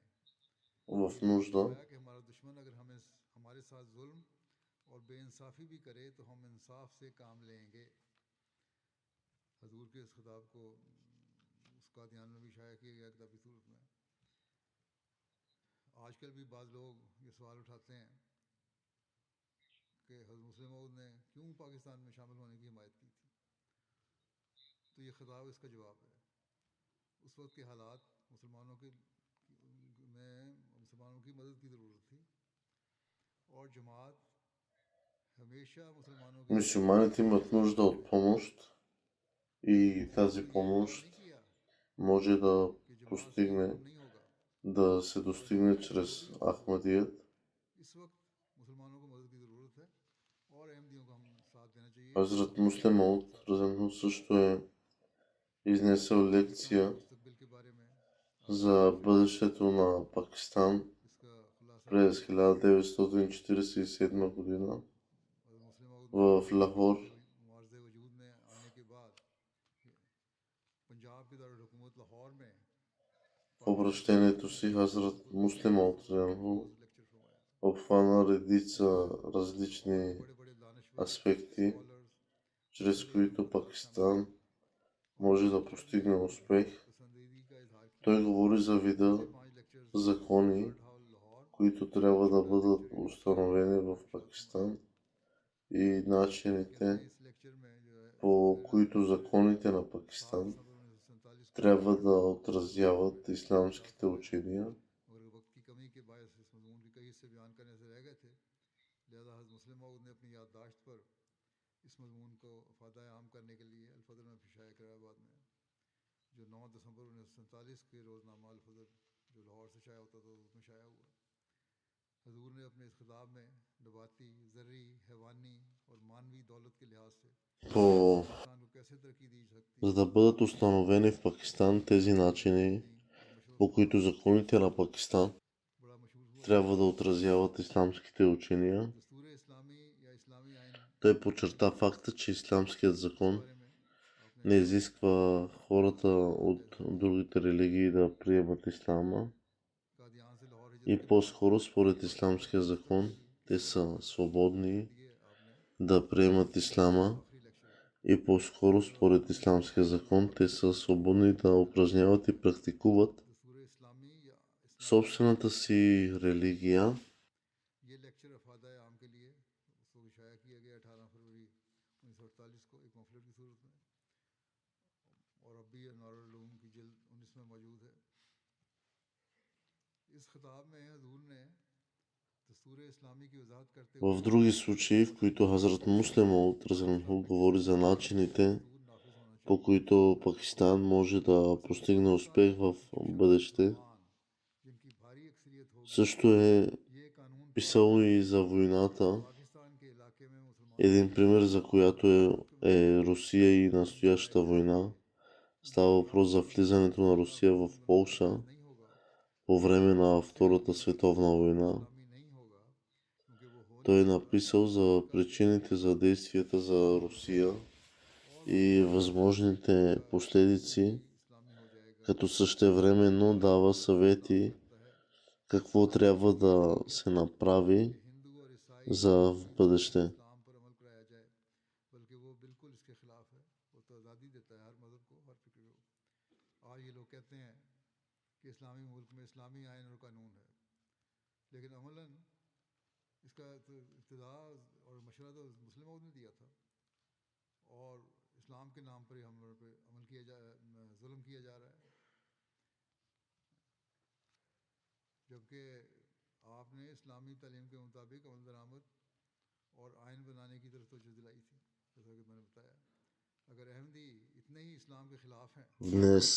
в нужда. फरमाया कि हमारा दुश्मन अगर हमें हमारे साथ जुल्म और बेइंसाफी भी करे तो हम इंसाफ से काम लेंगे। हजूर के इस खिताब को उसका ध्यान में भी शाया किया गया किताबी सूरत में। आजकल भी बाज़ लोग ये सवाल उठाते हैं कि हज़रत मुस्लिम मऊद ने क्यों पाकिस्तान में शामिल होने की हिमायत की थी, तो ये खिताब इसका जवाब है। उस वक्त के हालात मुसलमानों की मदद की ज़रूरत थी, और जमात हमेशा मुसलमानों की Мюсюлманите имат нужда от помощ и тази ये काम помощ नहीं किया може да कि जमात से постигне, जुल्म नहीं होगा, да се और जमात достигне से чрез जो भी हुआ, Ахмадият. इस वक्त मुसलमानों को मदद की ज़रूरत है और अहमदियों को हम साथ देना चाहिए। Хазрат Муслим Мауд Разанху също е изнесъл पाकिस्तान के лекция मुस्तकबिल के बारे में за бъдещето на Пакистан इसका खुलासा ये през है 1947 година और मुस्लिम मऊद ने в Лахор. मुआवजे वजूद में आने के बाद पंजाब के दारुल हुकूमत लाहौर में В обращението си Хазрат Муслим Мауд Разанху रोज़ लेक्चर फरमाया। обхвана редица различни बड़े बड़े दानश्वर аспекти, स्कॉलर्स чрез अहले इल्म които को साथ शामिल Пакистан किए और може उनके да लेक्चर्स में постигне успех. पसंदीदी का इजहार किया। Той говори за पहले вида 5 लेक्चर्स закони, गार्ड हॉल लाहौर, които трябва да दूसरा бъдат लेक्चर यूनिवर्सिटी установени हैदराबाद в में इरशाद फरमाया। Пакистан и कहते हैं начините, इस लेक्चर में जो है по पहला които लेक्चर है законите на 7 Пакистан दिसंबर 1947 को трябва да लाहौर में отразяват इरशाद исламските फरमाया। учения. मगर वक्त की कमी के बायस इस मजमून की कई हिस्से बयान करने से रह गए थे, लिहाजा हज़रत मुस्लिम मऊद ने अपनी याददाश्त पर इस मजमून को अफादा आम करने के लिए अलफजर में पेशाया कराया बाद में, जो 9 दिसंबर 1947 के रोज़नामा अलफजर जो लाहौर से शाया होता था उसमें शाया हुआ। हजूर ने अपने इस खिताब में नबाती, ज़र्री, हैवानी और मानवी दौलत के लिहाज से По... पाकिस्तान को कैसे तरक्की दी सकती За है да бъдат установени в Пакистан тези начини, अपनी और मशहूर по които खिताब законите на Пакистан बड़ा मशहूर हुआ। трябва да отразяват исламските учения, दस्तूर इस्लामी या इस्लामी आइन той подчерта факта, че исламският इस закон बारे में आपने не изисква хората от другите религии да приемат ислама कादियान से लाहौर हिजरत и के बाद по-скоро според बड़ी исламския ज़बरदस्त закон तरक्की те और са свободни दिए आपने। да приемат ислама आखिरी लेक्चर है и по-скоро според исламския закон те са свободни да упражняват и практикуват दस्तूर इस्लामी या इस्लामी आइन собствената си религия. ये लेक्चर अफादा आम के लिए उसको शाया किया गया 18 फरवरी 1948 को एक मफलर की सूरत में, और अब भी नारुल की जिल्द 19 में मौजूद है। इस खिताब में हजूर ने दस्तूर इस्लामी की वजाहत करते हुए В други случаи, в които Хазрат Муслим Мауд Разанху говори за начините, दस्तूर नाफिज होना по चाहिए। които Пакистан може да постигне успех в бъдеще, अमान जिनकी भारी अक्सरियत होगी, също е ये कानून पास писал करें। и за войната. पाकिस्तान के इलाके में मुसलमानों Един की пример, за която е Русия и настоящата война. Става въпрос за влизането на Русия в Полша नहीं होगा, по време इस на मसले Втората में световна война. इस्लामी नहीं होगा क्योंकि वो हो Той नहीं е सकता। написал за इसका причините за действията за Русия और и वो възможните последици, इस्लामी हो जाएगा, като същевременно дава съвети करता है какво трябва да се направи कि हिंदू और ईसाई за в бъдеще. इस्लाम पर अमल कराया जाए, बल्कि वो बिल्कुल इसके खिलाफ है। वो तो आज़ादी देता है हर मज़हब को, हर फिक्र को। आज ये लोग कहते हैं कि इस्लामी मुल्क में इस्लामी आइन और कानून है, इसका तो इब्तिदा और मशवरा तो मुस्लिमों ने दिया था और इस्लाम के नाम पर ही हम पे अमल किया जा जुल्म किया जा रहा है जबकि आपने इस्लामी तालीम के मुताबिक अमल दरामद और आइन बनाने की तरफ तवज्जो दिलाई थी जैसा कि मैंने बताया अगर अहमदी इतने ही इस्लाम के खिलाफ हैं Днес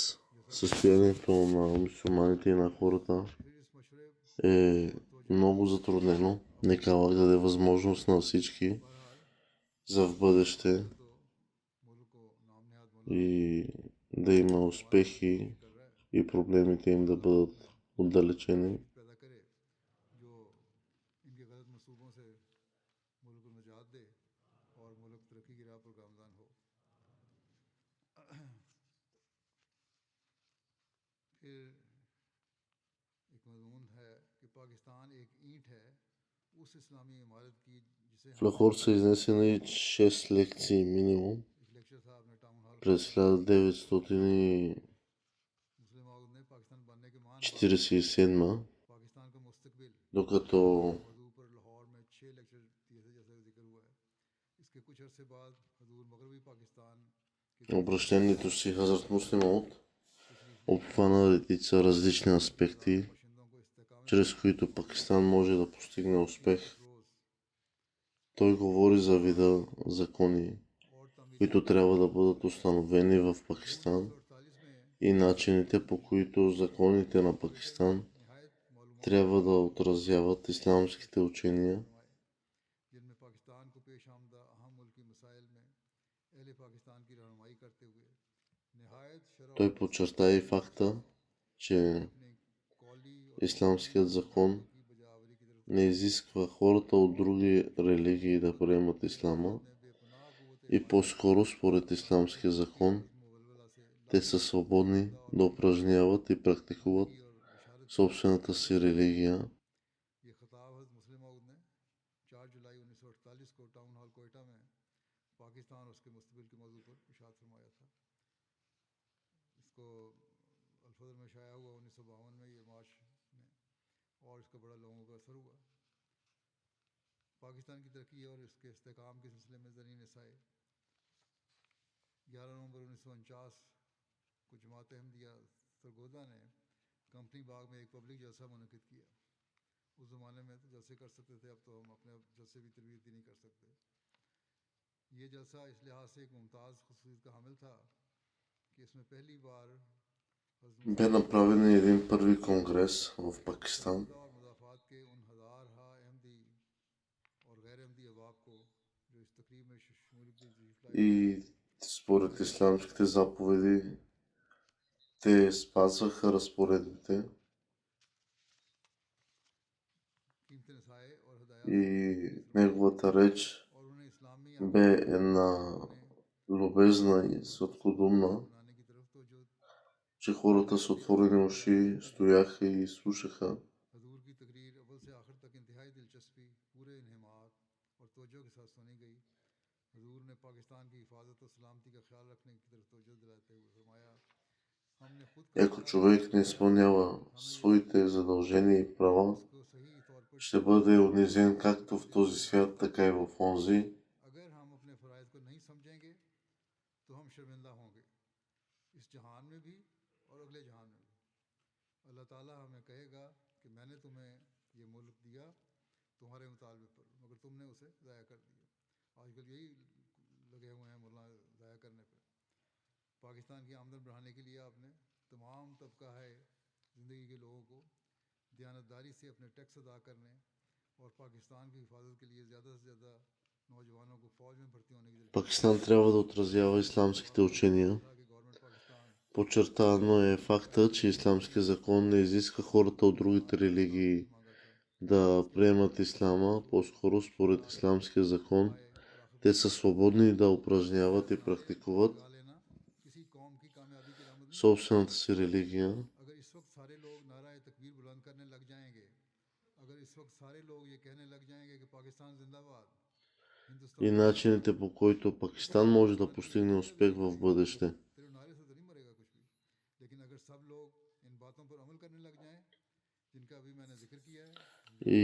състоянието на мусулманите и на хората फिर इस मशवरे е और तवज्जो много затруднено. Нека Аллах даде възможност на всички बहरहाल за в бъдеще तो मुल्क को नाम नहाद मुल्क и да има успехи कर रहा है и проблемите им да бъдат отдалечени. पैदा करे जो इनके गलत मंसूबों से मुल्क को निजात दे और मुल्क तरक्की की राह पर गामजान हो फिर एक मजमून है कि पाकिस्तान एक ईंट है उस इस्लामी इमारत की जिसे В Лахор са изнесени 6 лекции минимум एक लेक्चर था आपने टाउन हॉल през 1947, मुस्लिम माउद ने पाकिस्तान बनने के मान पाकिस्तान का मुस्तकबिल докато मौजू पर लाहौर में 6 लेक्चर दिए थे जैसे जिक्र हुआ है इसके कुछ अरसे बाद हजूर मगरबी पाकिस्तान की обращението си Хазрат Муслим तशरीफ обхвана редица различни аспекти, बशिंदों को इस्तेकाम чрез които Пакистан може да постигне успех. रोज Той говори за вида закони, और तमीरी които трябва да бъдат установени в Пакистан 1948 में и начините, по които законите на Пакистан नहायत मालूम трябва да отразяват исламските учения. जिनमें पाकिस्तान को पेश आमदा अहम मुल्की मसाइल में अहले पाकिस्तान की रहनुमाई करते हुए नहायत शरह Той подчерта и факта, че अपने कौली और исламският закон की बजावरी की तरफ не изисква хората от други религии да приемат ислама ने बेपनाह कुव्वत и по-скоро според исламския закон मुवल्वला से те са свободни да упражняват и практикуват और बशारत собствената си религия. ये खिताब हज़रत मुस्लिम मऊद ने 4 जुलाई 1948 को टाउन हॉल कोयटा में पाकिस्तान और उसके मुस्तबिल के मौजू पर इरशाद फरमाया था इसको अल्फजर में शाया हुआ 1952 में ये मार्च में और इसका बड़ा लोगों का असर हुआ पाकिस्तान की तरक्की और इसके इस्तेकाम के सिलसिले में ज़रीन साए 11 नवंबर 1949 को जमात अहमदिया सरगोदा ने कंपनी बाग में एक पब्लिक जलसा मुनक़िद किया उस ज़माने में तो जलसे कर सकते थे अब तो हम अपने जलसे भी तरबियत ही नहीं कर सकते ये जलसा इस लिहाज से एक मुमताज़ खसूसियत का हामिल था कि इसमें पहली बार Бе направен един първи конгрес в Пакистан और मुदाफ़ात के उन हज़ार हा अहमदी और गैर अहमदी अहबाब को जो इस तकरीब में शमूलियत की तशरीफ़ लाए и според исламските заповеди те спазваха разпоредбите कीमती नसाए और हदायत и неговата реч और उन्हें इस्लामी бе една любезна и сладкодумна, बनाने की तरफ तो जो че хората с отворени уши стояха и слушаха. हजूर की तकरीर अव्वल से आखिर तक इंतहाई दिलचस्पी पूरे इन्हमाक और तवज्जो के साथ सुनी गई हजूर ने पाकिस्तान की हिफाजत और सलामती का ख्याल रखने की तरफ तवज्जो दिलाते हुए फरमाया हमने खुद का Ако човек не изпълнява своите задължения и права, इसको सही तौर पर ще бъде унизен както в този свят, така и в онзи. अगर हम अपने फ़राइज़ को नहीं समझेंगे तो हम शर्मिंदा होंगे इस जहान में भी और अगले जहान में भी अल्लाह ताला हमें कहेगा कि मैंने तुम्हें ये मुल्क दिया तुम्हारे मुतालबे पर मगर तुमने उसे ज़ाया कर दिया आजकल यही लगे हुए हैं मुल्ला ज़ाया करने पर पाकिस्तान की आमदन बढ़ाने के लिए आपने तमाम तबका है ज़िंदगी के लोगों को दयानतदारी से अपने टैक्स अदा करने और पाकिस्तान की हिफाजत के लिए ज़्यादा से ज़्यादा नौजवानों को फ़ौज में भर्ती होने की Пакистан трябва да отразява исламските учения. था कि गवर्नमेंट पाकिस्तान Подчертано е факта, че исламския закон не изисква хората от другите религии मांगा था да приемат ислама, по-скоро според исламския закон आए और आखिर те са свободни да упражняват и практикуват लगा लेना किसी कौम की कामयाबी की आमद नहीं собствената си религия. अगर इस वक्त सारे लोग नारा तकबीर बुलंद करने लग जाएंगे अगर इस वक्त सारे लोग ये कहने लग जाएंगे कि पाकिस्तान जिंदाबाद हिंदुस्तान И начините, по който Пакистан може да постигне успех в бъдеще. सिर्फ नारे से तो नहीं मरेगा कुछ भी लेकिन अगर सब लोग इन बातों पर अमल करने लग जाएं जिनका अभी मैंने जिक्र किया है И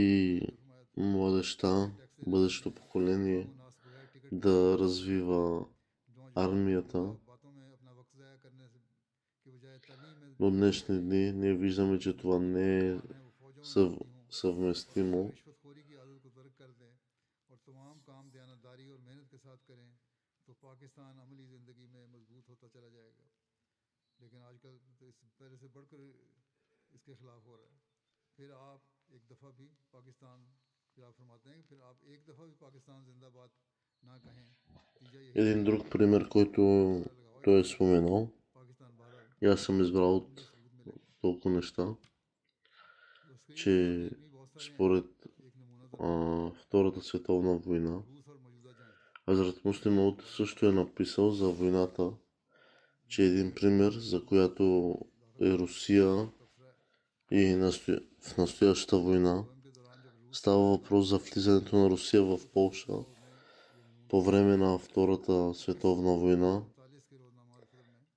फरमाया младежта, бъдещото поколение да развива армията. Но днешни дни ние виждаме, че това не е съвместимо. Един друг пример, който той е споменал, и аз съм избрал от толкова неща, че според Втората световна война, Хазрат Муслим Мауд също е написал за войната, че е един пример, за която е Русия и в настоящата война. Става въпрос за влизането на Русия в Полша по време на Втората световна война.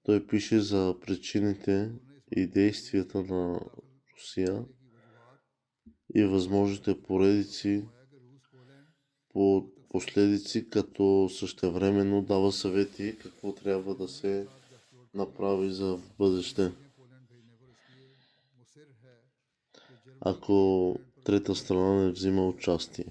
Той пише за причините и действията на Русия и възможните последици, като същевременно дава съвети какво трябва да се направи за бъдеще. Ако трета страна не взима участие.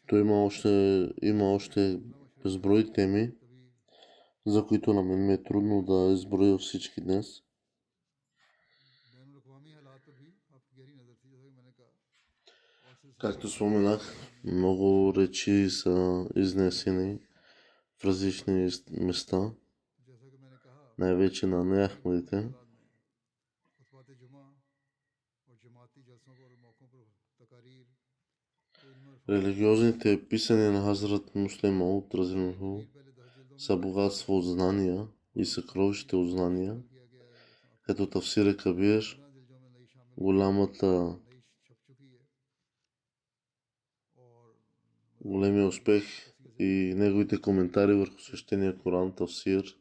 То има още безброй теми, за които на мен ми е трудно да изброя всички днес. Както споменах, много речи са изнесени в различни места, най-вече на неахмадите. Религиозните писания на Хазрат Муслим Мауд са богатство от знания и съкровище от знания, като Тафсир Кабир, големия успех и неговите коментари върху свещения Коран Тафсир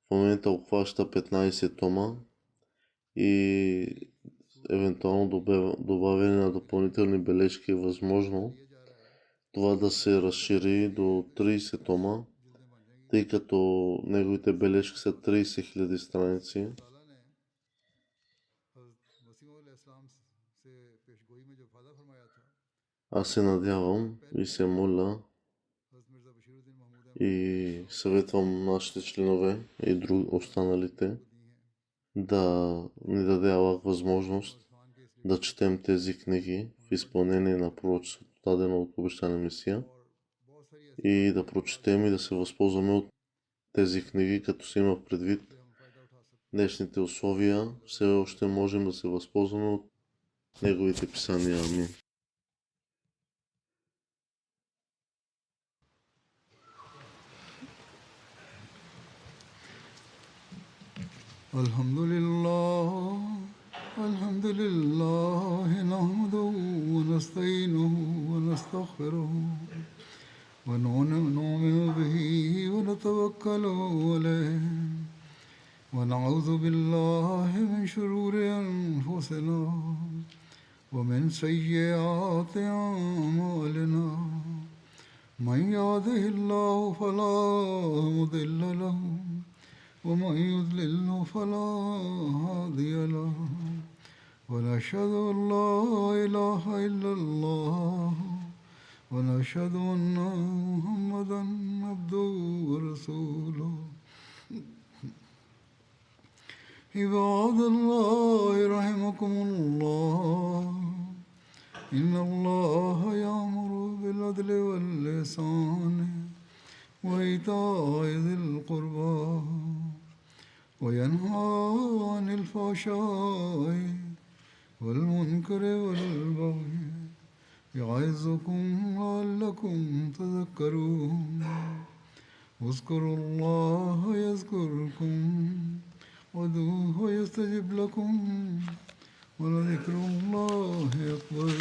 в момента обхваща 15 тома и евентуално добавяне на допълнителни бележки е възможно това да се разшири до 30 тома, тъй като неговите бележки са 30 000 страници. Аз се надявам и се моля и съветвам нашите членове и останалите да ни даде Аллах възможност да четем тези книги в изпълнение на пророчеството, дадено от обещания Месия, и да прочетем и да се възползваме от тези книги, като се има предвид днешните условия, все още можем да се възползваме от неговите писания. Амин. الحمد لله نحمده ونستعينه ونستغفره ونؤمن به ونتوكل عليه ونعوذ بالله من شرور أنفسنا ومن سيئات أعمالنا من يهده الله فلا مضل له ومن يضلل فلا هادي له ونشهد أن لا إله إلا الله ونشهد أن محمدا عبده ورسوله عباد الله رحمكم الله إن الله يأمر بالعدل والإحسان وإيتاء ذي القربى وينهى عن الفحشاء والمنكر والبغي يعظكم لعلكم تذكرون اذكروا الله يذكركم وادعوه يستجب لكم ولذكر الله أكبر